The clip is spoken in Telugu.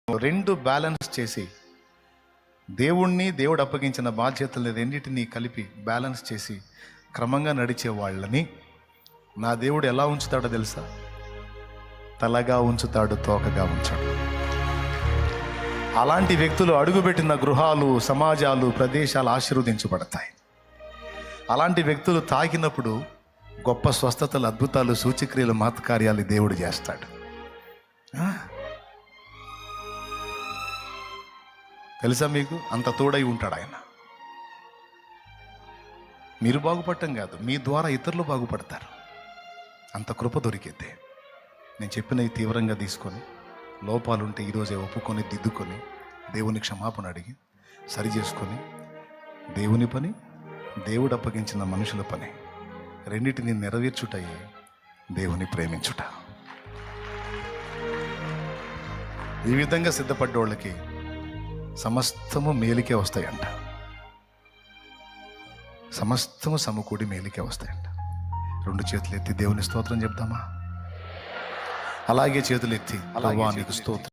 రెండు బ్యాలెన్స్ చేసి దేవుడు అప్పగించిన బాధ్యతల్ని రెండింటినీ కలిపి బ్యాలెన్స్ చేసి క్రమంగా నడిచే వాళ్ళని నా దేవుడు ఎలా ఉంచుతాడో తెలుసా? తలగా ఉంచుతాడు, తోకగా ఉంచాడు. అలాంటి వ్యక్తులు అడుగుపెట్టిన గృహాలు, సమాజాలు, ప్రదేశాలు ఆశీర్వదించబడతాయి. అలాంటి వ్యక్తులు తాకినప్పుడు గొప్ప స్వస్థతలు, అద్భుతాలు, సూచక్రియలు, మహత్కార్యాలు దేవుడు చేస్తాడు. తెలుసా మీకు? అంత తోడై ఉంటాడు ఆయన. మీరు బాగుపడటం కాదు, మీ ద్వారా ఇతరులు బాగుపడతారు. అంత కృప దొరికిద్దే. నేను చెప్పినవి తీవ్రంగా తీసుకొని, లోపాలుంటే ఈరోజే ఒప్పుకొని, దిద్దుకొని, దేవుని క్షమాపణ అడిగి సరి చేసుకొని, దేవుని పని, దేవుడు అప్పగించిన మనుషుల పని రెండింటిని నెరవేర్చుటయే దేవుని ప్రేమించుట. ఈ విధంగా సిద్ధపడ్డోళ్ళకి సమస్తము మేలుకే వస్తాయంట. సమస్తము సమకూడి మేలుకే వస్తాయంట. రెండు చేతులు ఎత్తి దేవుని స్తోత్రం చెప్దామా? అలాగే చేతులు ఎత్తి, ప్రభువా నీకు స్తోత్రం.